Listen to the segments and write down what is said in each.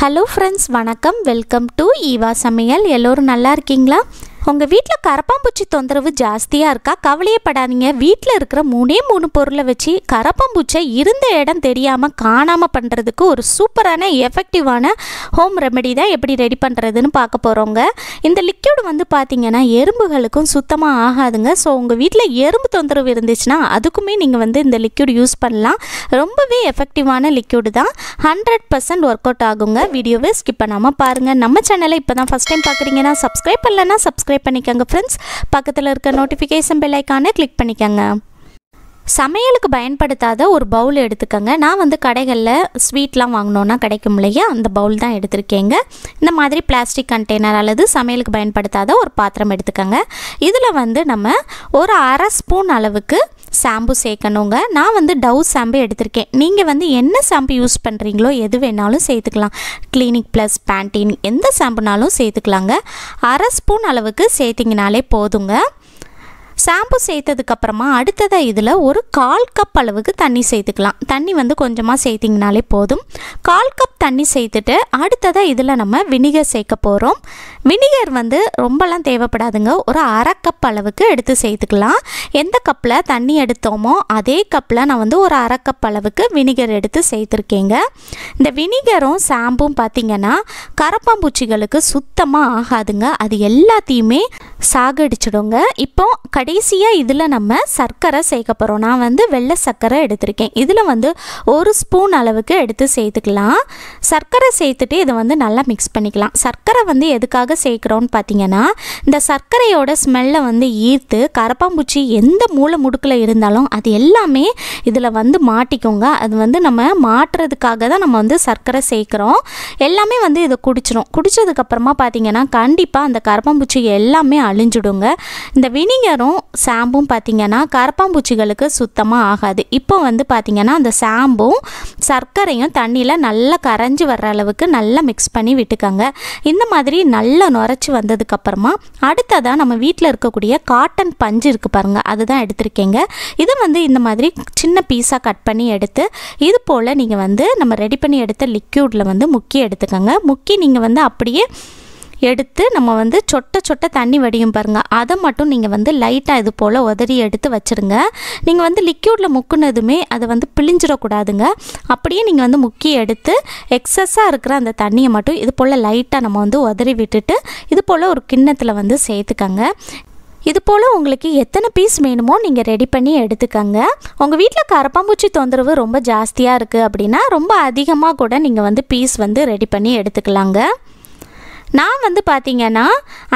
Hello friends, வணக்கம். Welcome to Eva சமையல். எல்லோரும் நல்லா இருக்கீங்களா? உங்கள் வீட்டில் கரப்பாம்பூச்சி தொந்தரவு ஜாஸ்தியாக இருக்கா? கவலையே படாதீங்க. வீட்டில் இருக்கிற மூணு பொருளை வச்சு கரப்பாம்பூச்சை இருந்த இடம் தெரியாமல் காணாமல் பண்ணுறதுக்கு ஒரு சூப்பரான எஃபெக்டிவான ஹோம் ரெமெடி தான் எப்படி ரெடி பண்ணுறதுன்னு பார்க்க போகிறோங்க. இந்த லிக்யூட் வந்து பார்த்திங்கன்னா எறும்புகளுக்கும் சுத்தமாக ஆகாதுங்க. ஸோ உங்கள் வீட்டில் எறும்பு தொந்தரவு இருந்துச்சுன்னா அதுக்குமே நீங்கள் வந்து இந்த லிக்யூட் யூஸ் பண்ணலாம். ரொம்பவே எஃபெக்டிவான லிக்யூடு தான். 100% ஒர்க் அவுட் ஆகுங்க. வீடியோவை ஸ்கிப் பண்ணாமல் பாருங்கள். நம்ம சேனலை இப்போ தான் ஃபஸ்ட் டைம் பார்க்குறீங்கன்னா சப்ஸ்கிரைப் பண்ணலன்னா சப்ஸ்கிரைப் பண்ணிக்கங்க ஃப்ரெண்ட்ஸ். பக்கத்தில் இருக்க நோட்டிஃபிகேஷன் பெல் ஐக்கானை கிளிக் பண்ணிக்கங்க. சமையலுக்கு பயன்படுத்தாத ஒரு பவுல் எடுத்துக்கங்க. நான் வந்து கடைகளில் ஸ்வீட்லாம் வாங்கினோன்னா கிடைக்கும் இல்லையா, அந்த பவுல் தான் எடுத்திருக்கேங்க. இந்த மாதிரி பிளாஸ்டிக் கண்டெய்னர் அல்லது சமையலுக்கு பயன்படுத்தாத ஒரு பாத்திரம் எடுத்துக்கங்க. இதில் வந்து நம்ம ஒரு அரை ஸ்பூன் அளவுக்கு ஷாம்பு சேர்க்கணுங்க. நான் வந்து டவ் ஷாம்பு எடுத்திருக்கேன். நீங்கள் வந்து என்ன ஷாம்பு யூஸ் பண்ணுறீங்களோ எது வேணாலும் சேர்த்துக்கலாம். கிளினிக் ப்ளஸ், பேண்டீன், எந்த ஷாம்புனாலும் சேர்த்துக்கலாங்க. அரை ஸ்பூன் அளவுக்கு சேர்த்திங்கனாலே போதுங்க. ஷாம்பு சேர்த்ததுக்கப்புறமா அடுத்ததாக இதில் ஒரு 1/4 கப் அளவுக்கு தண்ணி சேர்த்துக்கலாம். தண்ணி வந்து கொஞ்சமாக சேர்த்திங்கனாலே போதும். 1/4 கப் தண்ணி சேர்த்துட்டு அடுத்ததாக இதில் நம்ம வினிகர் சேர்க்க போகிறோம். வினிகர் வந்து ரொம்பலாம் தேவைப்படாதுங்க. ஒரு அரை கப் அளவுக்கு எடுத்து சேர்த்துக்கலாம். எந்த கப்பில் தண்ணி எடுத்தோமோ அதே கப்பில் நான் வந்து ஒரு அரை கப் அளவுக்கு வினிகர் எடுத்து சேர்த்துருக்கேங்க. இந்த வினிகரும் ஷாம்பும் பார்த்திங்கன்னா கரப்பாம்பூச்சிகளுக்கு சுத்தமாக ஆகாதுங்க. அது எல்லாத்தையுமே சாகடிச்சிடுங்க. இப்போ கடைசியாக இதில் நம்ம சர்க்கரை சேர்க்க போகிறோம். நான் வந்து வெள்ளை சர்க்கரை எடுத்திருக்கேன். இதில் வந்து ஒரு ஸ்பூன் அளவுக்கு எடுத்து சேர்த்துக்கலாம். சர்க்கரை சேர்த்துட்டு இதை வந்து நல்லா மிக்ஸ் பண்ணிக்கலாம். சர்க்கரை வந்து எதுக்காக சேர்க்குறோன்னு பார்த்தீங்கன்னா, இந்த சர்க்கரையோட ஸ்மெல்லை வந்து ஈர்த்து கரப்பாம்பூச்சி எந்த மூளை முடுக்கில் இருந்தாலும் அது எல்லாமே இதில் வந்து மாட்டிக்கோங்க. அது வந்து நம்ம மாட்டுறதுக்காக தான் நம்ம வந்து சர்க்கரை சேர்க்குறோம். எல்லாமே வந்து இதை குடித்ததுக்கப்புறமா பார்த்தீங்கன்னா கண்டிப்பாக அந்த கரப்பாம்பூச்சி எல்லாமே அழிஞ்சிடுங்க. இந்த வினிகரும் ஷாம்பும் பார்த்திங்கன்னா கரப்பாம்பூச்சிகளுக்கு சுத்தமாக ஆகாது. இப்போ வந்து பார்த்திங்கன்னா அந்த ஷாம்பும் சர்க்கரையும் தண்ணியில் நல்லா கரைஞ்சி வர்ற அளவுக்கு நல்லா மிக்ஸ் பண்ணி விட்டுக்கோங்க. இந்த மாதிரி நல்லா நுரைச்சி வந்ததுக்கப்புறமா அடுத்ததாக நம்ம வீட்டில் இருக்கக்கூடிய காட்டன் பஞ்சு இருக்குது பாருங்கள், அதுதான் எடுத்திருக்கேங்க. இதை வந்து இந்த மாதிரி சின்ன பீஸாக கட் பண்ணி எடுத்து இது போல் நீங்கள் வந்து நம்ம ரெடி பண்ணி எடுத்த லிக்யூடில் வந்து முக்கி எடுத்துக்கோங்க. முக்கி நீங்கள் வந்து அப்படியே எடுத்து நம்ம வந்து சொட்ட தண்ணி வடியும் பாருங்கள், அதை மட்டும் நீங்கள் வந்து லைட்டாக இது போல் உதறி எடுத்து வச்சுருங்க. நீங்கள் வந்து லிக்யூடில் முக்குனதுமே அதை வந்து பிழிஞ்சிடக்கூடாதுங்க. அப்படியே நீங்கள் வந்து முக்கி எடுத்து எக்ஸஸாக இருக்கிற அந்த தண்ணியை மட்டும் இது போல் லைட்டாக நம்ம வந்து உதறி விட்டுட்டு இது போல் ஒரு கிண்ணத்தில் வந்து சேர்த்துக்கங்க. இது போல் உங்களுக்கு எத்தனை பீஸ் வேணுமோ நீங்கள் ரெடி பண்ணி எடுத்துக்கங்க. உங்கள் வீட்டில் கரப்பாம்பூச்சி தொந்தரவு ரொம்ப ஜாஸ்தியாக இருக்குது அப்படின்னா ரொம்ப அதிகமாக கூட நீங்கள் வந்து பீஸ் வந்து ரெடி பண்ணி எடுத்துக்கலாங்க. நான் வந்து பார்த்திங்கன்னா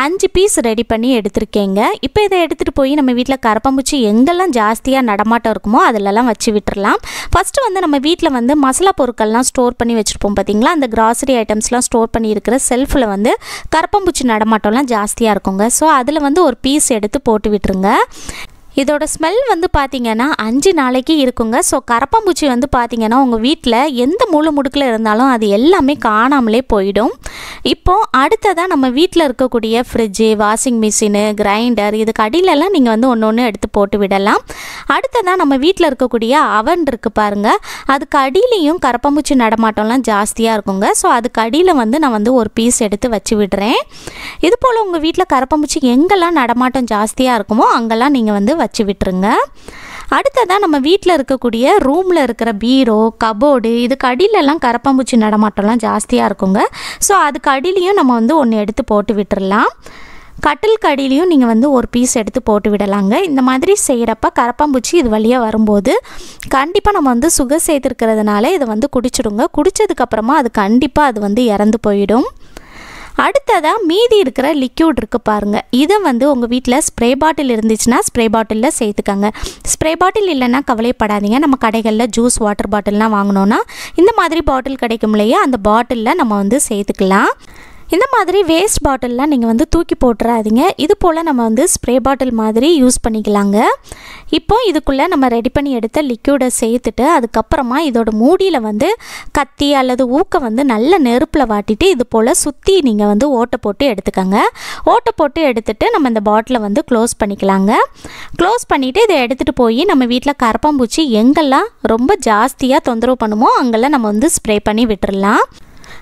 5 பீஸ் ரெடி பண்ணி எடுத்திருக்கேங்க. இப்போ இதை எடுத்துகிட்டு போய் நம்ம வீட்டில் கரப்பாம்பூச்சி எங்கெல்லாம் ஜாஸ்தியாக நடமாட்டம் இருக்குமோ அதிலெல்லாம் வச்சு விட்டுறலாம். ஃபஸ்ட்டு வந்து நம்ம வீட்டில் வந்து மசாலா பொருட்கள்லாம் ஸ்டோர் பண்ணி வச்சுருப்போம் பார்த்திங்களா, அந்த கிராசரி ஐட்டம்ஸ்லாம் ஸ்டோர் பண்ணி இருக்கிற செல்ஃபில் வந்து கரப்பாம்பூச்சி நடமாட்டம்லாம் ஜாஸ்தியாக இருக்குங்க. ஸோ அதில் வந்து ஒரு பீஸ் எடுத்து போட்டு விட்டுருங்க. இதோட ஸ்மெல் வந்து பார்த்திங்கன்னா 5 நாளைக்கு இருக்குங்க. ஸோ கரப்பாம்பூச்சி வந்து பார்த்திங்கன்னா உங்கள் வீட்டில் எந்த மூளை முடுக்கில் இருந்தாலும் அது எல்லாமே காணாமலே போயிடும். இப்போது அடுத்ததாக நம்ம வீட்டில் இருக்கக்கூடிய ஃப்ரிட்ஜு, வாஷிங் மிஷினு, கிரைண்டர், இதுக்கு அடியிலலாம் நீங்கள் வந்து ஒன்று எடுத்து போட்டு விடலாம். அடுத்ததாக நம்ம வீட்டில் இருக்கக்கூடிய அவன் இருக்குது பாருங்கள், அதுக்கு அடியிலையும் கரப்பாம்பூச்சி நடமாட்டம்லாம் ஜாஸ்தியாக இருக்குங்க. ஸோ அதுக்கு அடியில் வந்து நான் வந்து ஒரு பீஸ் எடுத்து வச்சு விடுறேன். இது போல் உங்கள் வீட்டில் கரப்பாம்பூச்சி எங்கெல்லாம் நடமாட்டம் ஜாஸ்தியாக இருக்குமோ அங்கெல்லாம் நீங்கள் வந்து வச்சு விட்டுருங்க. அடுத்ததாக நம்ம வீட்டில் இருக்கக்கூடிய ரூமில் இருக்கிற பீரோ, கபோர்டு, இதுக்கு அடியிலெல்லாம் கரப்பாம்பூச்சி நடமாட்டம்லாம் ஜாஸ்தியாக இருக்குங்க. ஸோ அதுக்கு அடியிலையும் நம்ம வந்து ஒன்று எடுத்து போட்டு விட்டுறலாம். கட்டில் கடியிலையும் நீங்கள் வந்து ஒரு பீஸ் எடுத்து போட்டு விடலாங்க. இந்த மாதிரி செய்கிறப்ப கரப்பாம்பூச்சி இது வழியாக வரும்போது கண்டிப்பாக நம்ம வந்து சுகர் சேர்த்துருக்கிறதுனால இதை வந்து குடிச்சிடுங்க. குடித்ததுக்கப்புறமா அது கண்டிப்பாக அது வந்து இறந்து போயிடும். அடுத்ததாக மீதி இருக்கிற லிக்யூட் இருக்குது பாருங்கள், இதை வந்து உங்கள் வீட்டில் ஸ்ப்ரே பாட்டில் இருந்துச்சுன்னா ஸ்ப்ரே பாட்டிலில் சேர்த்துக்கங்க. ஸ்ப்ரே பாட்டில் இல்லைன்னா கவலைப்படாதீங்க. நம்ம கடைகளில் ஜூஸ் வாட்டர் பாட்டில்லாம் வாங்கினோன்னா இந்த மாதிரி பாட்டில் கிடைக்கும் இல்லையா, அந்த பாட்டிலில் நம்ம வந்து சேர்த்துக்கலாம். இந்த மாதிரி வேஸ்ட் பாட்டில்லாம் நீங்கள் வந்து தூக்கி போட்டுறாதீங்க. இது போல் நம்ம வந்து ஸ்ப்ரே பாட்டில் மாதிரி யூஸ் பண்ணிக்கலாங்க. இப்போ இதுக்குள்ளே நம்ம ரெடி பண்ணி எடுத்த லிக்யூடை சேர்த்துட்டு அதுக்கப்புறமா இதோட மூடியில் வந்து கத்தி அல்லது ஊக்க வந்து நல்ல நெருப்பில் வாட்டிட்டு இது போல் சுற்றி நீங்கள் வந்து ஓட்டை போட்டு எடுத்துக்கோங்க. ஓட்டை போட்டு எடுத்துகிட்டு நம்ம இந்த பாட்டிலை வந்து க்ளோஸ் பண்ணிக்கலாங்க. க்ளோஸ் பண்ணிவிட்டு இதை எடுத்துகிட்டு போய் நம்ம வீட்டில் கரப்பாம்பூச்சி எங்கெல்லாம் ரொம்ப ஜாஸ்தியாக தொந்தரவு பண்ணுமோ அங்கெல்லாம் நம்ம வந்து ஸ்ப்ரே பண்ணி விட்டுடலாம்.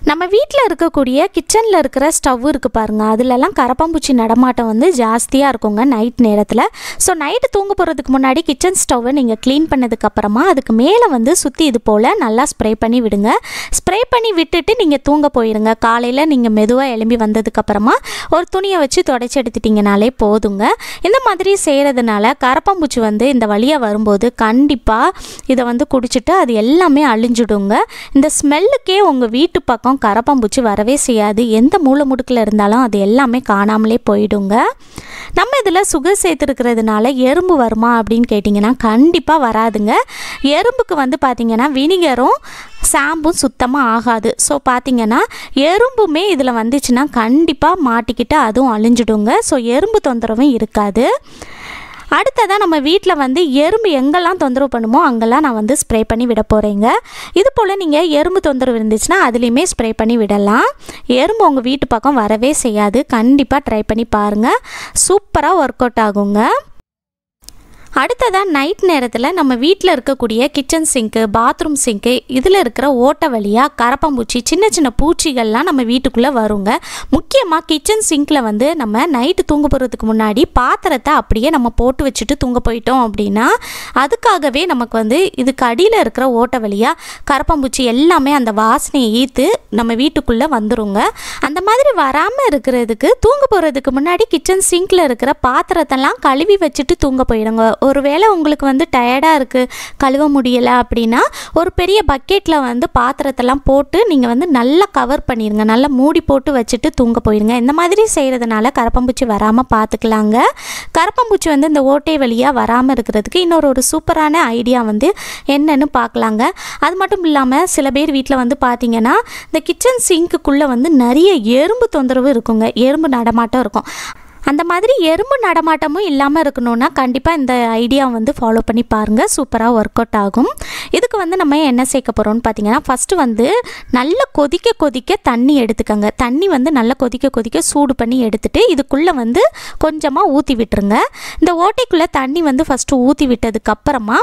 நம்ம வீட்டில் இருக்கக்கூடிய கிச்சனில் இருக்கிற ஸ்டவ் இருக்குது பாருங்கள், அதிலெல்லாம் கரப்பாம்பூச்சி நடமாட்டம் வந்து ஜாஸ்தியாக இருக்குங்க நைட் நேரத்தில். ஸோ நைட்டு தூங்க போகிறதுக்கு முன்னாடி கிச்சன் ஸ்டவ்வை நீங்கள் க்ளீன் பண்ணதுக்கப்புறமா அதுக்கு மேலே வந்து சுற்றி இது போல் நல்லா ஸ்ப்ரே பண்ணி விடுங்க. ஸ்ப்ரே பண்ணி விட்டுட்டு நீங்கள் தூங்க போயிடுங்க. காலையில் நீங்கள் மெதுவாக எழும்பி வந்ததுக்கப்புறமா ஒரு துணியை வச்சு தொடச்சி எடுத்துட்டிங்கனாலே போதுங்க. இந்த மாதிரி செய்கிறதுனால கரப்பாம்பூச்சி வந்து இந்த வழியாக வரும்போது கண்டிப்பாக இதை வந்து குடிச்சிட்டு அது எல்லாமே அழிஞ்சிடுங்க. இந்த ஸ்மெல்லுக்கே உங்கள் வீட்டு பக்கம் கரப்பாம்பூச்சி வரவே செய்யாது. எந்த மூளை முடுக்கில் இருந்தாலும் அது எல்லாமே காணாமலே போயிடுங்க. நம்ம இதில் சுகர் சேர்த்துருக்கிறதுனால எறும்பு வருமா அப்படின்னு கேட்டிங்கன்னா கண்டிப்பாக வராதுங்க. எறும்புக்கு வந்து பார்த்திங்கன்னா வினிகரும் ஷாம்பும் சுத்தமாக ஆகாது. ஸோ பார்த்திங்கன்னா எறும்புமே இதில் வந்துச்சுன்னா கண்டிப்பாக மாட்டிக்கிட்டு அதுவும் அழிஞ்சிடுங்க. ஸோ எறும்பு தொந்தரவும் இருக்காது. அடுத்ததாக நம்ம வீட்டில் வந்து எறும்பு எங்கெல்லாம் தொந்தரவு பண்ணுமோ அங்கெல்லாம் நான் வந்து ஸ்ப்ரே பண்ணி விட போகிறேங்க. இது போல் நீங்கள் எறும்பு தொந்தரவு இருந்துச்சுன்னா அதுலேயுமே ஸ்ப்ரே பண்ணி விடலாம். எறும்பு உங்கள் வீட்டு பக்கம் வரவே செய்யாது. கண்டிப்பாக ட்ரை பண்ணி பாருங்கள், சூப்பராக ஒர்க் அவுட் ஆகுங்க. அடுத்ததாக நைட் நேரத்தில் நம்ம வீட்டில் இருக்கக்கூடிய கிச்சன் சிங்க்கு, பாத்ரூம் சிங்க்கு இதில் இருக்கிற ஓட்டை வழியாக கரப்பாம்பூச்சி சின்ன சின்ன பூச்சிகள்லாம் நம்ம வீட்டுக்குள்ளே வருங்க. முக்கியமாக கிச்சன் சிங்கில் வந்து நம்ம நைட்டு தூங்க போகிறதுக்கு முன்னாடி பாத்திரத்தை அப்படியே நம்ம போட்டு வச்சுட்டு தூங்க போயிட்டோம் அப்படின்னா அதுக்காகவே நமக்கு வந்து இதுக்கு அடியில் இருக்கிற ஓட்டை வழியாக கரப்பாம்பூச்சி எல்லாமே அந்த வாசனையை ஈர்த்து நம்ம வீட்டுக்குள்ளே வந்துருங்க. அந்த மாதிரி வராமல் இருக்கிறதுக்கு தூங்க போகிறதுக்கு முன்னாடி கிச்சன் சிங்கில் இருக்கிற பாத்திரத்தெல்லாம் கழுவி வச்சுட்டு தூங்க போயிடுங்க. ஒருவேளை உங்களுக்கு வந்து டயர்டாக இருக்குது, கழுவ முடியலை அப்படின்னா ஒரு பெரிய பக்கெட்டில் வந்து பாத்திரத்தெல்லாம் போட்டு நீங்கள் வந்து நல்லா கவர் பண்ணிடுங்க, நல்லா மூடி போட்டு வச்சுட்டு தூங்க போயிடுங்க. இந்த மாதிரி செய்கிறதுனால கரப்பாம்பூச்சி வராமல் பார்த்துக்கலாங்க. கரப்பாம்பூச்சி வந்து இந்த ஓட்டை வழியாக வராமல் இருக்கிறதுக்கு இன்னொரு சூப்பரான ஐடியா வந்து என்னன்னு பார்க்கலாங்க. அது மட்டும் இல்லாமல் சில பேர் வீட்டில் வந்து பார்த்திங்கன்னா இந்த கிச்சன் சிங்க்குள்ளே வந்து நிறைய எறும்பு தொந்தரவு இருக்குங்க, எறும்பு நடமாட்டம் இருக்கும். அந்த மாதிரி எறும்பு நடமாட்டமும் இல்லாமல் இருக்கணும்னா கண்டிப்பாக இந்த ஐடியா வந்து ஃபாலோ பண்ணி பாருங்கள், சூப்பராக ஒர்க் அவுட் ஆகும். இதுக்கு வந்து நம்ம என்ன சேர்க்க போகிறோம்னு பார்த்தீங்கன்னா ஃபஸ்ட்டு வந்து நல்லா கொதிக்க தண்ணி எடுத்துக்கோங்க. தண்ணி வந்து நல்லா கொதிக்க சூடு பண்ணி எடுத்துகிட்டு இதுக்குள்ளே வந்து கொஞ்சமாக ஊற்றி விட்டுருங்க. இந்த ஓட்டைக்குள்ளே தண்ணி வந்து ஃபஸ்ட்டு ஊற்றி விட்டதுக்கப்புறமா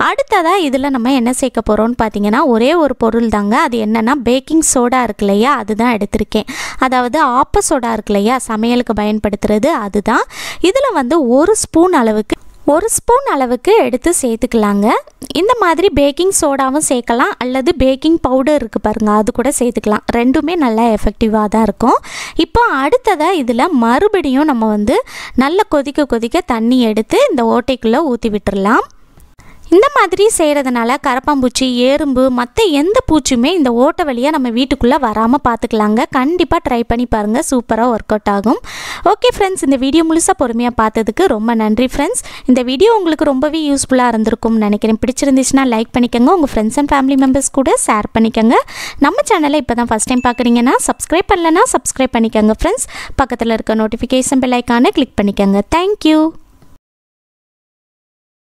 அடுத்ததாக இதில் நம்ம என்ன சேர்க்க போகிறோம்னு பார்த்தீங்கன்னா ஒரே ஒரு பொருள் தாங்க. அது என்னென்னா பேக்கிங் சோடா இருக்கு இல்லையா, அதுதான் எடுத்திருக்கேன். அதாவது ஆப்ப சோடா இருக்கு இல்லையா, சமையலுக்கு பயன்படுத்துறது அதுதான். இதில் வந்து ஒரு ஸ்பூன் அளவுக்கு எடுத்து சேர்த்துக்கலாங்க. இந்த மாதிரி பேக்கிங் சோடாவும் சேர்க்கலாம் அல்லது பேக்கிங் பவுடர் இருக்குது பாருங்கள் அது கூட சேர்த்துக்கலாம். ரெண்டுமே நல்லா எஃபெக்டிவாக தான் இருக்கும். இப்போ அடுத்ததாக இதில் மறுபடியும் நம்ம வந்து நல்லா கொதிக்க தண்ணி எடுத்து இந்த ஓட்டைக்குள்ளே ஊற்றி விட்டுடலாம். இந்த மாதிரி செய்கிறதுனால கரப்பாம்பூச்சி, எறும்பு, மற்ற எந்த பூச்சியுமே இந்த ஓட்டை வழியாக நம்ம வீட்டுக்குள்ளே வராமல் பார்த்துக்கலாங்க. கண்டிப்பாக ட்ரை பண்ணி பாருங்கள், சூப்பராக ஒர்க் அவுட் ஆகும். ஓகே ஃப்ரெண்ட்ஸ், இந்த வீடியோ முழுசாக பொறுமையாக பார்த்ததுக்கு ரொம்ப நன்றி ஃப்ரெண்ட்ஸ். இந்த வீடியோ உங்களுக்கு ரொம்பவே யூஸ்ஃபுல்லாக இருந்திருக்கும்னு நினைக்கிறேன். பிடிச்சிருந்துச்சுன்னா லைக் பண்ணிக்கோங்க, உங்கள் ஃப்ரெண்ட்ஸ் அண்ட் ஃபேமிலி மெம்பர்ஸ் கூட ஷேர் பண்ணிக்கோங்க. நம்ம சேனலை இப்போ தான் ஃபஸ்ட் டைம் பார்க்குறீங்கன்னா சப்ஸ்கிரைப் பண்ணலன்னா சப்ஸ்கிரைப் பண்ணிக்கோங்க ஃப்ரெண்ட்ஸ். பக்கத்தில் இருக்க நோட்டிஃபிகேஷன் பெல் ஐக்கானை கிளிக் பண்ணிக்கோங்க. தேங்க்யூ.